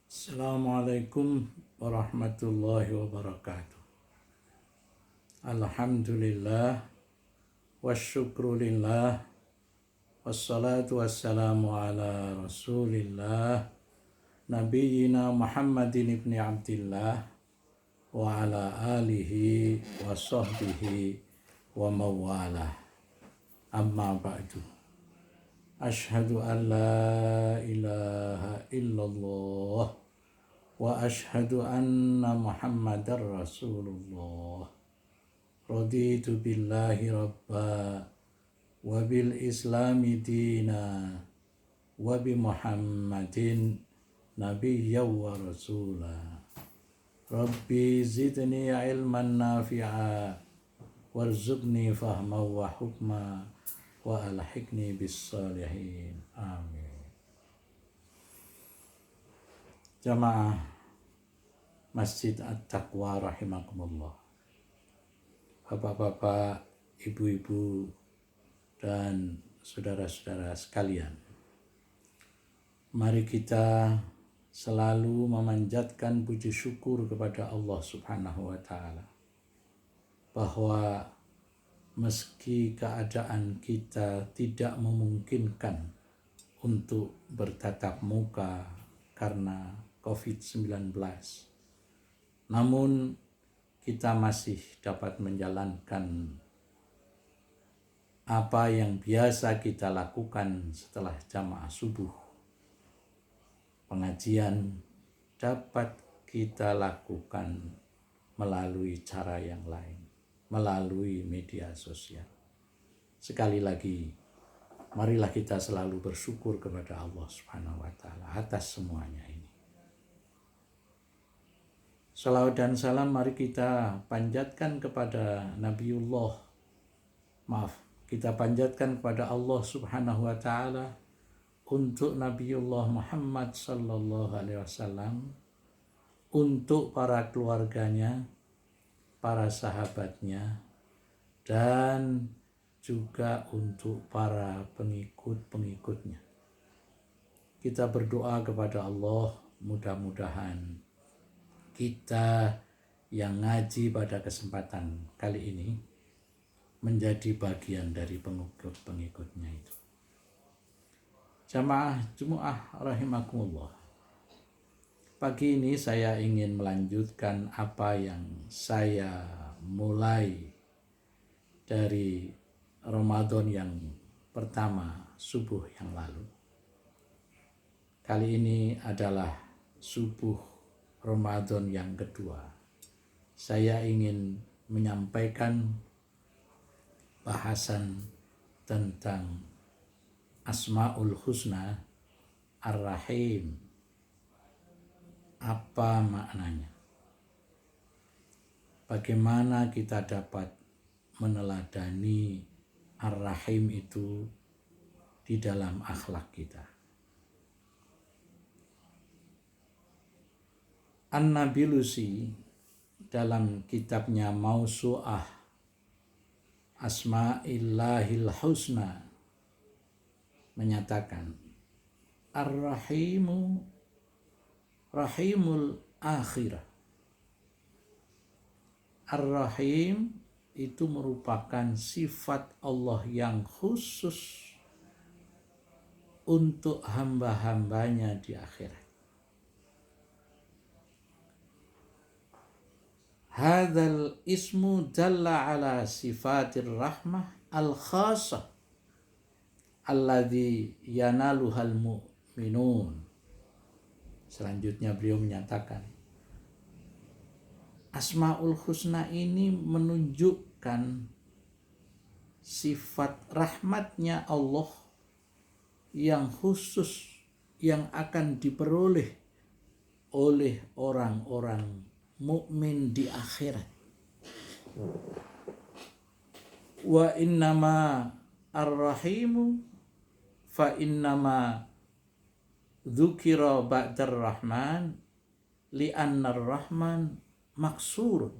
Assalamualaikum warahmatullahi wabarakatuh. Alhamdulillah wasyukrulillah wassalatu wassalamu ala rasulillah nabiyyina Muhammadin ibni Abdillah wa ala alihi wa sahbihi wa mawalah. Amma ba'du. Ashhadu an la ilaha illallah wa ashhadu anna Muhammadar Rasulullah. Raditu billahi rabba wa bil islami dina wa bi Muhammadin nabiyya wa rasula. Rabbi zidni ilman nafi'a warzuqni fahma wa hukma wa alhiqni bis salihin. Amin. Jamaah Masjid At-Taqwa rahimakumullah. Bapak-bapak, ibu-ibu, dan saudara-saudara sekalian, mari kita selalu memanjatkan puji syukur kepada Allah Subhanahu wa taala bahwa meski keadaan kita tidak memungkinkan untuk bertatap muka karena COVID-19, namun kita masih dapat menjalankan apa yang biasa kita lakukan setelah jamaah subuh. Pengajian dapat kita lakukan melalui cara yang lain, melalui media sosial. Sekali lagi, marilah kita selalu bersyukur kepada Allah Subhanahu wa taala atas semuanya ini. Salawat dan salam mari kita panjatkan kepada kita panjatkan kepada Allah Subhanahu wa taala untuk Nabiullah Muhammad sallallahu alaihi wasallam, untuk para keluarganya, para sahabatnya, dan juga untuk para pengikut-pengikutnya. Kita berdoa kepada Allah, mudah-mudahan kita yang ngaji pada kesempatan kali ini menjadi bagian dari pengikut-pengikutnya itu. Jamaah Jumu'ah rahimakumullah. Pagi ini saya ingin melanjutkan apa yang saya mulai dari Ramadan yang pertama subuh yang lalu. Kali ini adalah subuh Ramadan yang kedua. Saya ingin menyampaikan bahasan tentang Asmaul Husna Ar-Rahim. Apa maknanya? Bagaimana kita dapat meneladani Ar-Rahim itu di dalam akhlak kita? An-Nabilusi dalam kitabnya Mausu'ah Asma'illahil Husna menyatakan Ar-Rahimu Rahimul Akhirah. Ar-Rahim itu merupakan sifat Allah yang khusus untuk hamba-hambanya di akhirat. Hadzal ismu dalla ala sifatir rahmah al-khasah alladhi yanaluhal mu'minun. Selanjutnya beliau menyatakan Asmaul Husna ini menunjukkan sifat rahmatnya Allah yang khusus yang akan diperoleh oleh orang-orang mukmin di akhirat. Wa innama ar-rahimu fa innama dzukira ba'dar rahman li'anna ar-rahman maksurun.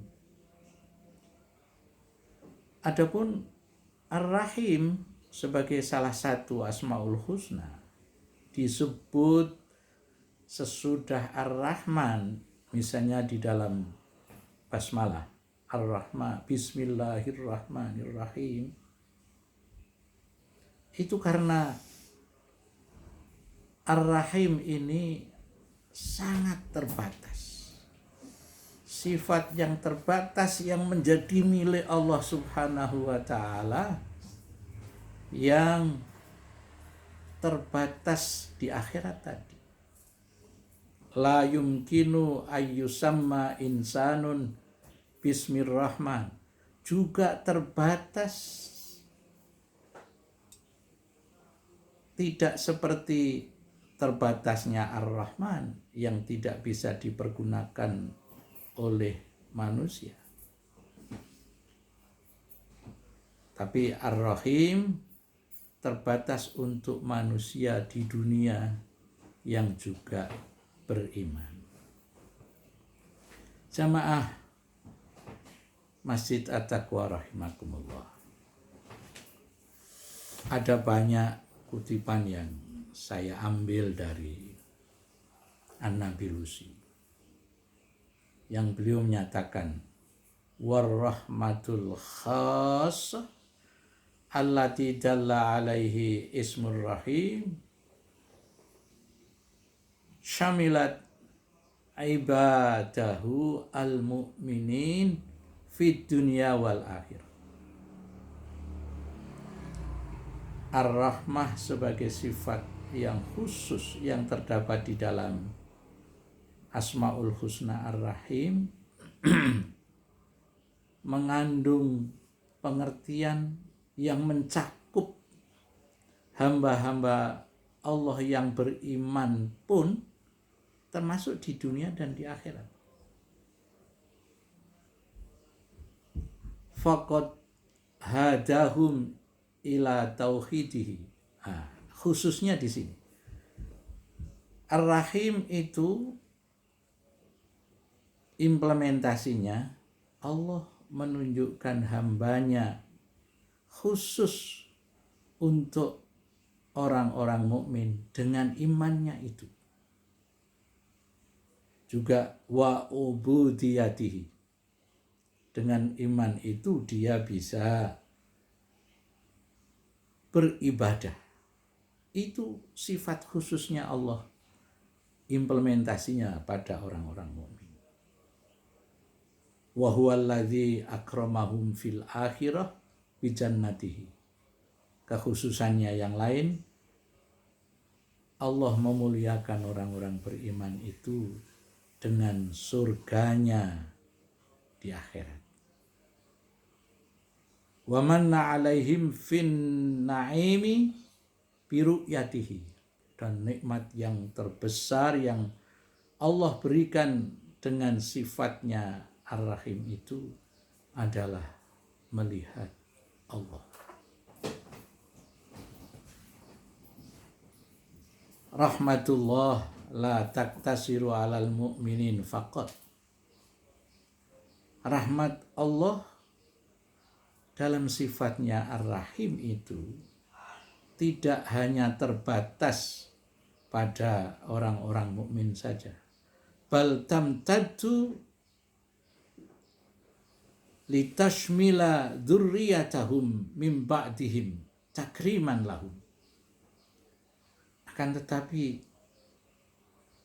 Adapun ar-rahim sebagai salah satu Asmaul Husna disebut sesudah Ar-Rahman, misalnya di dalam basmalah, Ar-Rahman, Bismillahirrahmanirrahim, itu karena Ar-Rahim ini sangat terbatas. Sifat yang terbatas yang menjadi milik Allah Subhanahu wa Ta'ala, yang terbatas di akhirat tadi. La yumkinu ayyusamma insanun bismirrahman, juga terbatas. Tidak seperti terbatasnya Ar-Rahman yang tidak bisa dipergunakan oleh manusia. Tapi Ar-Rahim terbatas untuk manusia di dunia yang juga beriman. Jamaah Masjid At-Taqwa rahimakumullah. Ada banyak kutipan yang saya ambil dari An-Nabilusi, yang beliau menyatakan warahmatul khas allati dalla alaihi ismur rahim syamilat ibadahu al-mu'minin fid dunya wal akhirah. Ar-Rahmah sebagai sifat yang khusus yang terdapat di dalam Asmaul Husna Ar-Rahim mengandung pengertian yang mencakup hamba-hamba Allah yang beriman pun, termasuk di dunia dan di akhirat. Faqad hadahum ila tauhidihi. Khususnya di sini. Ar-Rahim itu implementasinya Allah menunjukkan hambanya khusus untuk orang-orang mukmin dengan imannya itu. Juga wa ubudiyatihi. Dengan iman itu dia bisa beribadah. Itu sifat khususnya Allah, implementasinya pada orang-orang mukmin. Wa huwallazi akramahum fil akhirah bi jannatihi. Kekhususannya yang lain, Allah memuliakan orang-orang beriman itu dengan surganya di akhirat. Wa manna alaihim fin na'imi biru'yatihi, dan nikmat yang terbesar yang Allah berikan dengan sifatnya Ar-Rahim itu adalah melihat Allah. Rahmatullah la taktasiru alal mu'minin faqat. Rahmat Allah dalam sifatnya Ar-Rahim itu tidak hanya terbatas pada orang-orang mukmin saja. Bal tamtaddu litashmila dzurriyyatahum min ba'dihim takriman lahum. Akan tetapi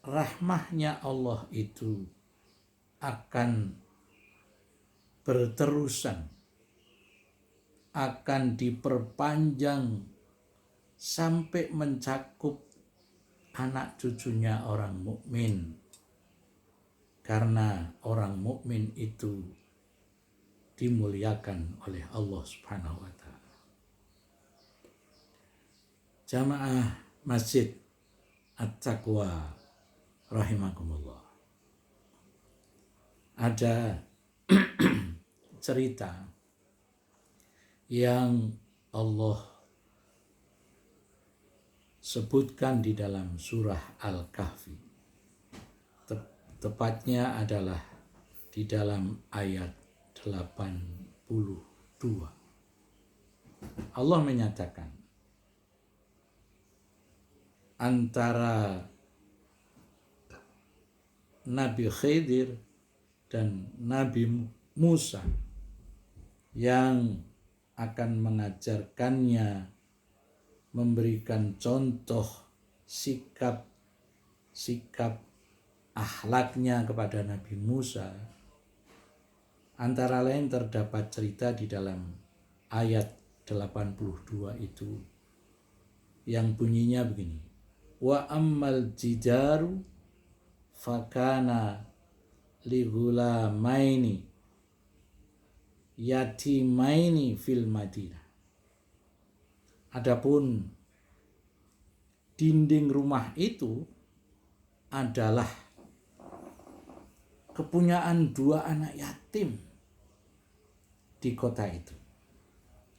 rahmahnya Allah itu akan berterusan, akan diperpanjang sampai mencakup anak cucunya orang mukmin, karena orang mukmin itu dimuliakan oleh Allah Subhanahu wa Ta'ala. Jamaah Masjid At-Taqwa rahimakumullah. Ada cerita yang Allah sebutkan di dalam surah Al-Kahfi. Tepatnya adalah di dalam ayat 82. Allah menyatakan, antara Nabi Khidir dan Nabi Musa yang akan mengajarkannya, memberikan contoh sikap akhlaknya kepada Nabi Musa. Antara lain terdapat cerita di dalam ayat 82 itu yang bunyinya begini. Wa ammal jidaru fakana li ghulamaini yatimaini fil Madinah. Adapun dinding rumah itu adalah kepunyaan dua anak yatim di kota itu.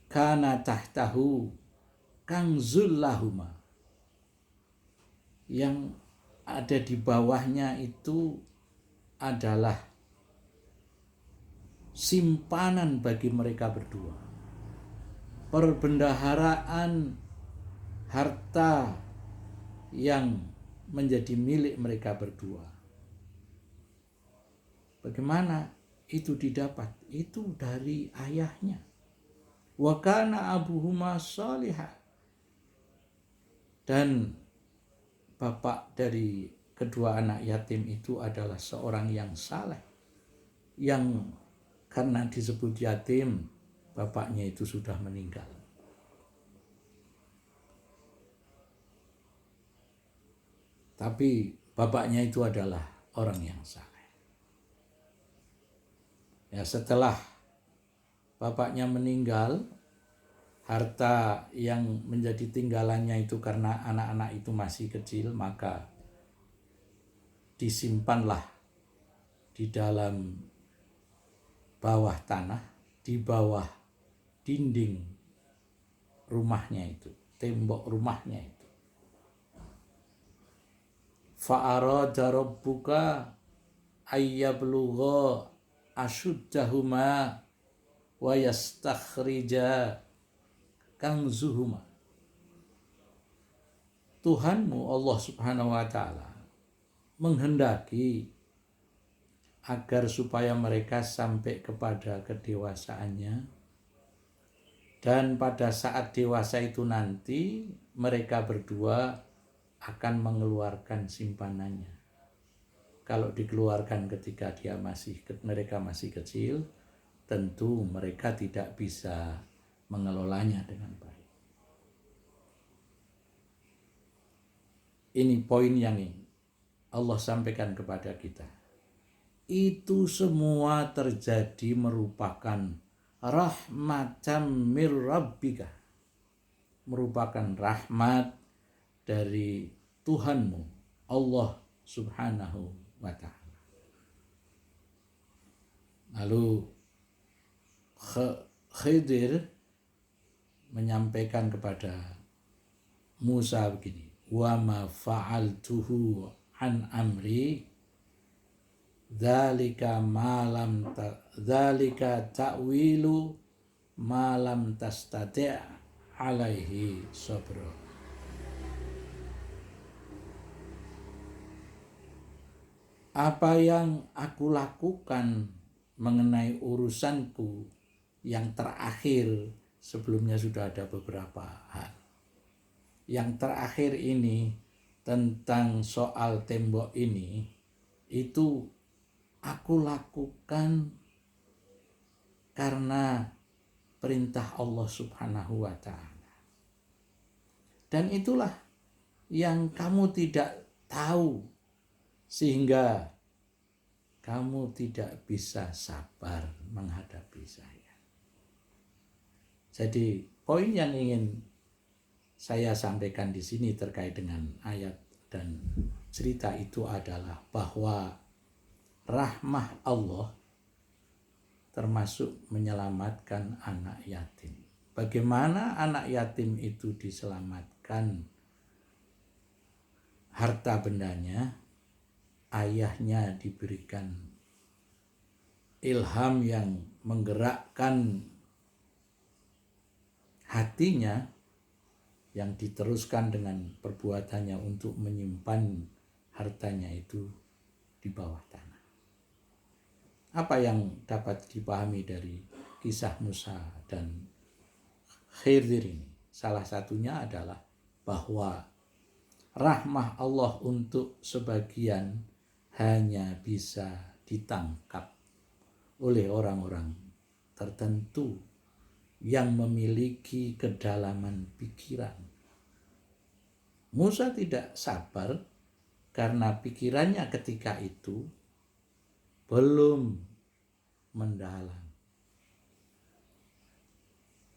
Kana tahtahu kanzul lahuma. Yang ada di bawahnya itu adalah simpanan bagi mereka berdua. Perbendaharaan harta yang menjadi milik mereka berdua. Bagaimana itu didapat? Itu dari ayahnya. Wa kana abuhuma shalihah. Dan bapak dari kedua anak yatim itu adalah seorang yang saleh, yang karena disebut yatim, bapaknya itu sudah meninggal. Tapi bapaknya itu adalah orang yang saleh. Ya, setelah bapaknya meninggal, harta yang menjadi tinggalannya itu karena anak-anak itu masih kecil, maka disimpanlah di dalam bawah tanah, di bawah dinding rumahnya itu, tembok rumahnya itu. Fa'arada rabbuka ayyablugha ashuddahuma wa yastakhrija kanzuhuma. Tuhanmu Allah Subhanahu wa ta'ala menghendaki agar supaya mereka sampai kepada kedewasaannya, dan pada saat dewasa itu nanti mereka berdua akan mengeluarkan simpanannya. Kalau dikeluarkan ketika mereka masih kecil, tentu mereka tidak bisa mengelolanya dengan baik. Ini poin yang Allah sampaikan kepada kita. Itu semua terjadi merupakan rahmatan mir rabbika, merupakan rahmat dari Tuhanmu Allah Subhanahu wa ta'ala. Lalu Khidir menyampaikan kepada Musa begini, wa ma fa'altuhu an amri dzalika ta'wilu ma lam tastati' alaihi sabra. Apa yang aku lakukan mengenai urusanku yang terakhir, sebelumnya sudah ada beberapa hal. Yang terakhir ini tentang soal tembok ini, itu aku lakukan karena perintah Allah Subhanahu wa ta'ala. Dan itulah yang kamu tidak tahu, sehingga kamu tidak bisa sabar menghadapi saya. Jadi poin yang ingin saya sampaikan di sini terkait dengan ayat dan cerita itu adalah bahwa rahmah Allah termasuk menyelamatkan anak yatim. Bagaimana anak yatim itu diselamatkan harta bendanya? Ayahnya diberikan ilham yang menggerakkan hatinya, yang diteruskan dengan perbuatannya untuk menyimpan hartanya itu, di bawah tanah. Apa yang dapat dipahami dari kisah Musa dan Khidir ini? Salah satunya adalah bahwa rahmah Allah untuk sebagian hanya bisa ditangkap oleh orang-orang tertentu yang memiliki kedalaman pikiran. Musa tidak sabar karena pikirannya ketika itu belum mendalam.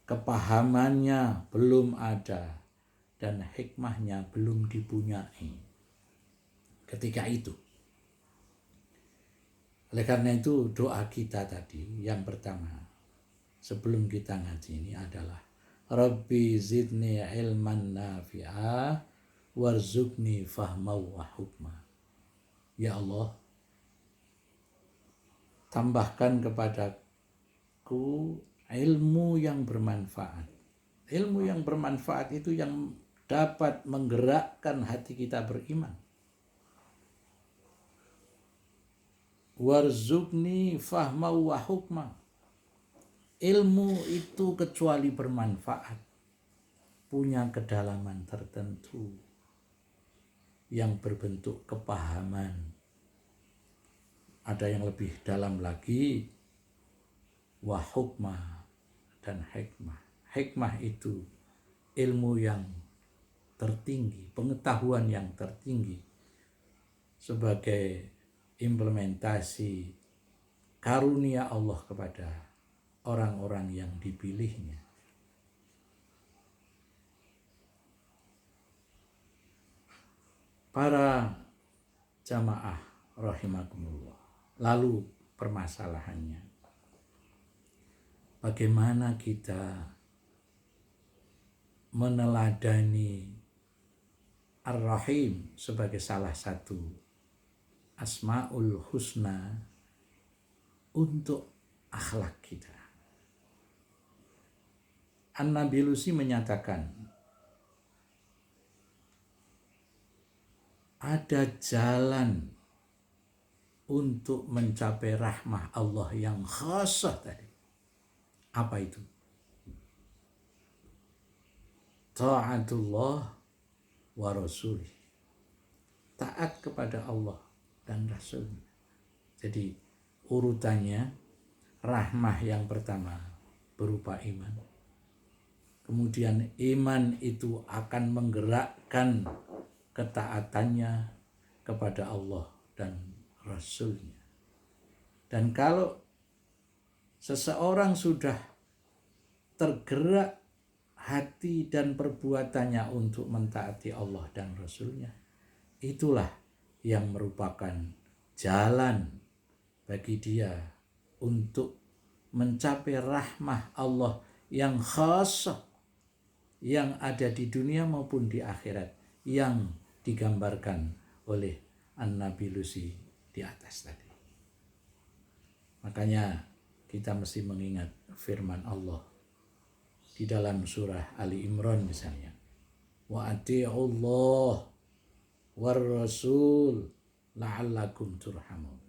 Kepahamannya belum ada dan hikmahnya belum dipunyai ketika itu. Oleh karena itu doa kita tadi yang pertama sebelum kita ngaji ini adalah Rabbi zidni ilman nafi'a warzuqni fahma wa hukma. Ya Allah, tambahkan kepadaku ilmu yang bermanfaat. Ilmu yang bermanfaat itu yang dapat menggerakkan hati kita beriman. Warzuqni fahma wa hukma. Ilmu itu kecuali bermanfaat, punya kedalaman tertentu yang berbentuk kepahaman. Ada yang lebih dalam lagi, wa hukma dan hikmah. Hikmah itu ilmu yang tertinggi, pengetahuan yang tertinggi sebagai implementasi karunia Allah kepada orang-orang yang dipilihnya. Para jamaah rahimakumullah. Lalu permasalahannya, bagaimana kita meneladani Ar-Rahim sebagai salah satu Asmaul Husna untuk akhlak kita. An-Nabilusi menyatakan ada jalan untuk mencapai rahmah Allah yang khasah tadi. Apa itu? Ta'atullah wa rasulih. Taat kepada Allah dan Rasulnya. Jadi urutannya, rahmah yang pertama berupa iman. Kemudian iman itu akan menggerakkan ketaatannya kepada Allah dan Rasulnya. Dan kalau seseorang sudah tergerak hati dan perbuatannya untuk mentaati Allah dan Rasulnya, itulah yang merupakan jalan bagi dia untuk mencapai rahmah Allah yang khas, yang ada di dunia maupun di akhirat, yang digambarkan oleh An-Nabilusi di atas tadi. Makanya kita mesti mengingat firman Allah di dalam surah Ali Imran misalnya, wa ati'ullah war rasul la'allakum turhamun.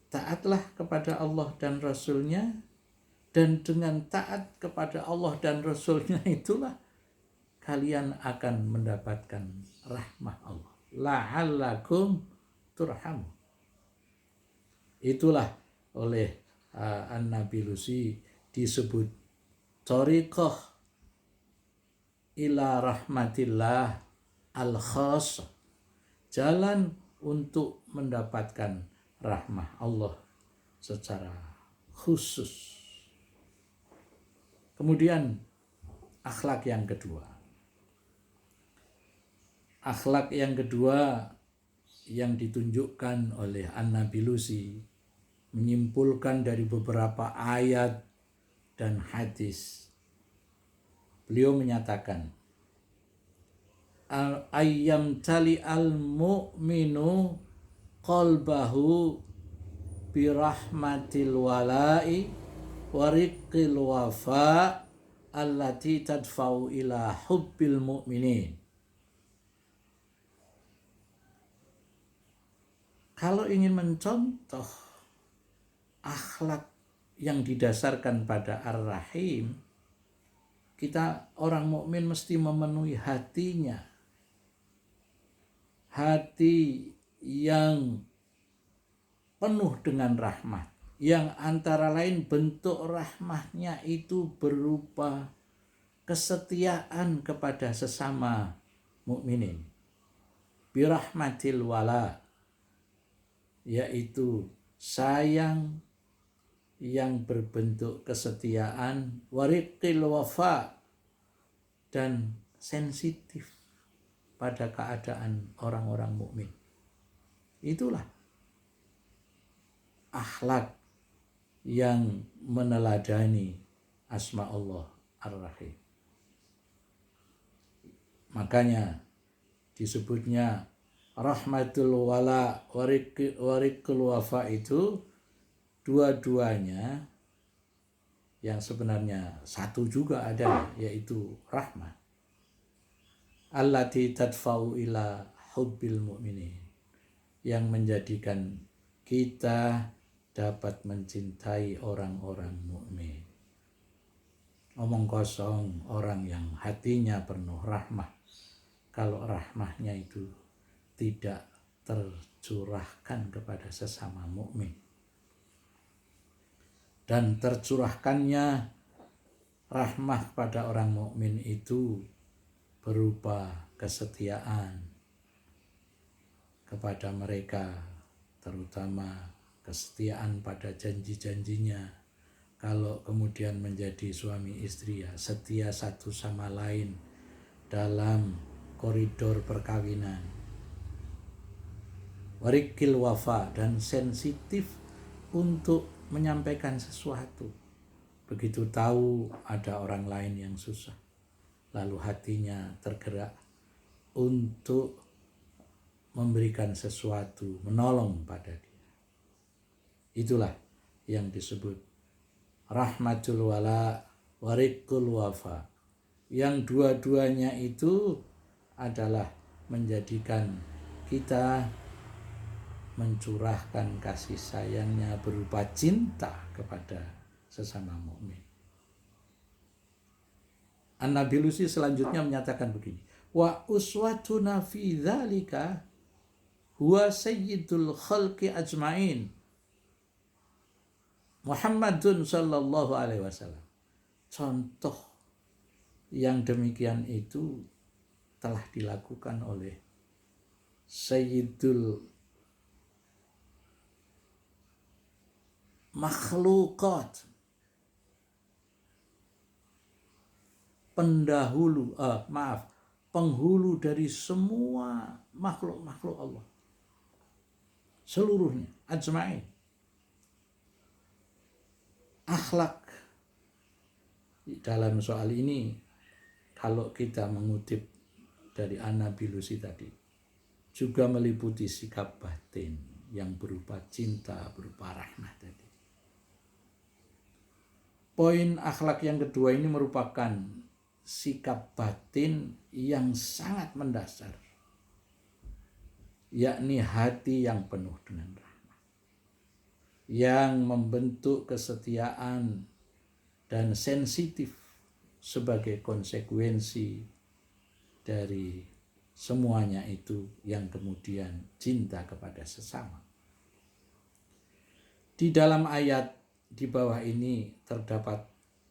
Taatlah kepada Allah dan Rasulnya, dan dengan taat kepada Allah dan Rasulnya itulah kalian akan mendapatkan rahmah Allah. La'allakum turhamun. Itulah oleh An-Nabilusi disebut thariqah ila rahmatillah al-khas, jalan untuk mendapatkan rahmah Allah secara khusus. Kemudian akhlak yang kedua. Akhlak yang kedua yang ditunjukkan oleh An-Nabilusi menyimpulkan dari beberapa ayat dan hadis. Beliau menyatakan, ayyam tali al-mu'minu qalbahu birahmatil wala'i wariqil wafa allati tadfa'u ila hubbil mu'minin. Kalau ingin mencontoh akhlak yang didasarkan pada Ar-Rahim, kita orang mukmin mesti memenuhi hatinya. Hati yang penuh dengan rahmat, yang antara lain bentuk rahmatnya itu berupa kesetiaan kepada sesama mukminin. Birahmatil wala, yaitu sayang yang berbentuk kesetiaan, wariqil wafa, dan sensitif pada keadaan orang-orang mukmin. Itulah akhlak yang meneladani asma Allah Ar-Rahim. Makanya disebutnya rahmatul wala wariqul wafa, itu dua-duanya yang sebenarnya satu juga ada, yaitu rahmat. Allati tadfa'u ila hubbil mu'minin, yang menjadikan kita dapat mencintai orang-orang mukmin. Omong kosong orang yang hatinya penuh rahmah, kalau rahmahnya itu tidak tercurahkan kepada sesama mukmin. Dan tercurahkannya rahmah pada orang mukmin itu berupa kesetiaan kepada mereka, terutama kesetiaan pada janji-janjinya. Kalau kemudian menjadi suami istri, ya setia satu sama lain dalam koridor perkawinan. Warikil wafa, dan sensitif untuk menyampaikan sesuatu. Begitu tahu ada orang lain yang susah, lalu hatinya tergerak untuk memberikan sesuatu, menolong pada dia. Itulah yang disebut rahmatul wala wariqul wafa, yang dua-duanya itu adalah menjadikan kita mencurahkan kasih sayangnya berupa cinta kepada sesama mukmin. An-Nabilusi selanjutnya menyatakan begini, wa uswatuna fi dzalika huwa sayyidul khalqi ajmain, Muhammadun sallallahu alaihi wasallam. Contoh yang demikian itu telah dilakukan oleh sayyidul makhlukat, penghulu dari semua makhluk-makhluk Allah seluruhnya, ajma'in. Akhlak dalam soal ini, kalau kita mengutip dari An-Nabilusi tadi, juga meliputi sikap batin yang berupa cinta, berupa rahmat tadi. Poin akhlak yang kedua ini merupakan sikap batin yang sangat mendasar, yakni hati yang penuh dengan rahmat, yang membentuk kesetiaan dan sensitif sebagai konsekuensi dari semuanya itu, yang kemudian cinta kepada sesama. Di dalam ayat di bawah ini terdapat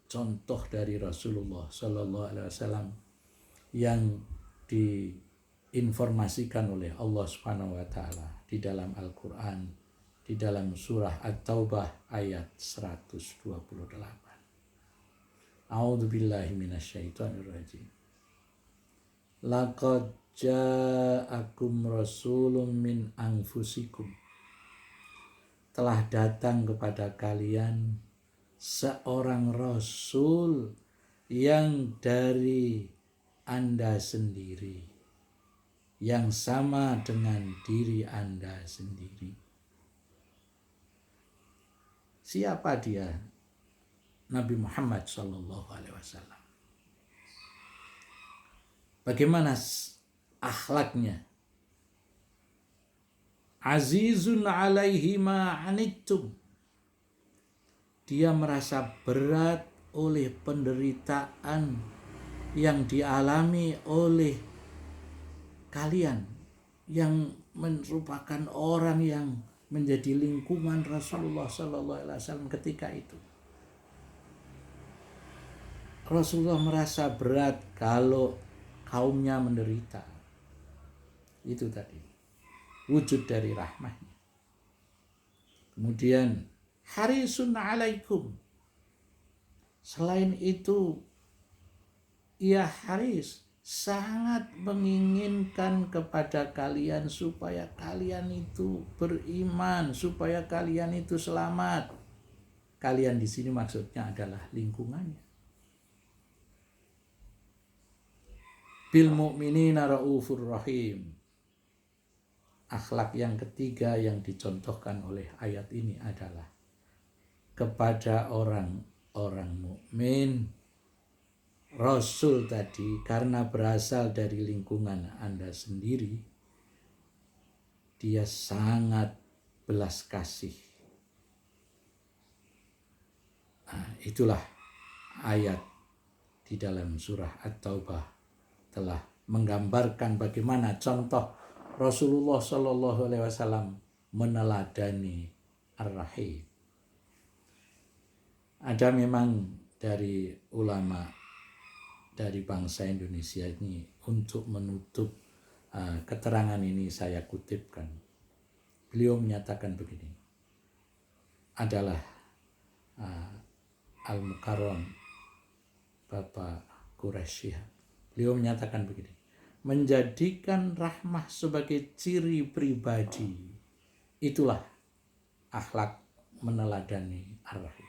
contoh dari Rasulullah Sallallahu Alaihi Wasallam yang diinformasikan oleh Allah Subhanahu Wa Taala di dalam Al-Quran, di dalam surah At-Taubah ayat 128. A'udzubillahi minasyaitonirrajim. Laqad ja'akum rasulun min anfusikum, telah datang kepada kalian seorang rasul yang dari Anda sendiri, yang sama dengan diri Anda sendiri. Siapa dia? Nabi Muhammad SAW. Bagaimana akhlaknya? azizun alaihi ma anittum. Dia merasa berat oleh penderitaan yang dialami oleh kalian yang merupakan orang yang menjadi lingkungan Rasulullah Sallallahu Alaihi Wasallam ketika itu. Rasulullah merasa berat kalau kaumnya menderita. Itu tadi wujud dari rahmahnya. Kemudian harisun alaikum. Selain itu, ia haris sangat menginginkan kepada kalian supaya kalian itu beriman, supaya kalian itu selamat. Kalian di sini maksudnya adalah lingkungannya. Bil mu'minina raufur rahim. Akhlak yang ketiga yang dicontohkan oleh ayat ini adalah kepada orang-orang mukmin. Rasul tadi karena berasal dari lingkungan Anda sendiri, dia sangat belas kasih. Nah, itulah ayat di dalam surah At-Taubah telah menggambarkan bagaimana contoh Rasulullah Shallallahu Alaihi Wasallam meneladani Ar-Rahim. Ada memang dari ulama dari bangsa Indonesia ini untuk menutup keterangan ini saya kutipkan. Beliau menyatakan begini, adalah Al-Mukarram Bapak Quraisy. Beliau menyatakan begini, menjadikan rahmah sebagai ciri pribadi, itulah akhlak meneladani Ar-Rahim.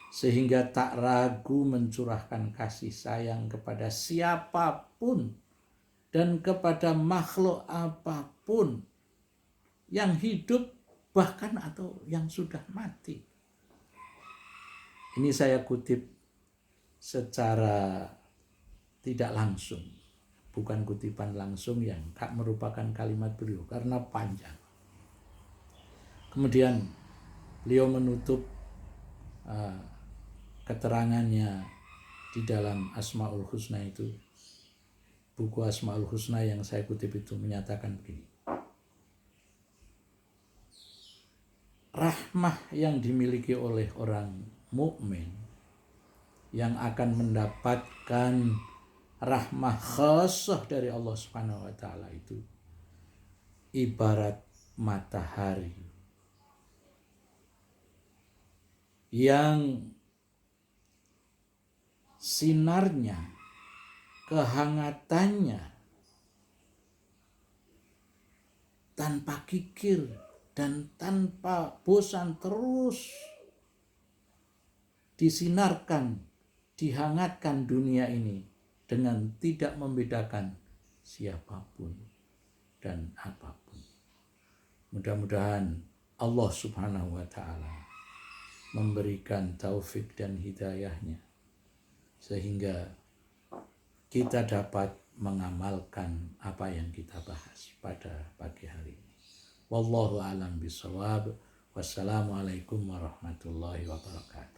Sehingga tak ragu mencurahkan kasih sayang kepada siapapun dan kepada makhluk apapun yang hidup bahkan atau yang sudah mati. Ini saya kutip secara tidak langsung, bukan kutipan langsung yang merupakan kalimat beliau karena panjang. Kemudian beliau menutup keterangannya di dalam Asmaul Husna itu, buku Asmaul Husna yang saya kutip itu menyatakan begini, rahmah yang dimiliki oleh orang mukmin yang akan mendapatkan rahmah khassah dari Allah Subhanahu wa taala itu ibarat matahari yang sinarnya, kehangatannya tanpa kikir dan tanpa bosan terus disinarkan, dihangatkan dunia ini dengan tidak membedakan siapapun dan apapun. Mudah-mudahan Allah Subhanahu wa taala memberikan taufik dan hidayahnya sehingga kita dapat mengamalkan apa yang kita bahas pada pagi hari ini. Wallahu a'lam bishawab. Wassalamualaikum warahmatullahi wabarakatuh.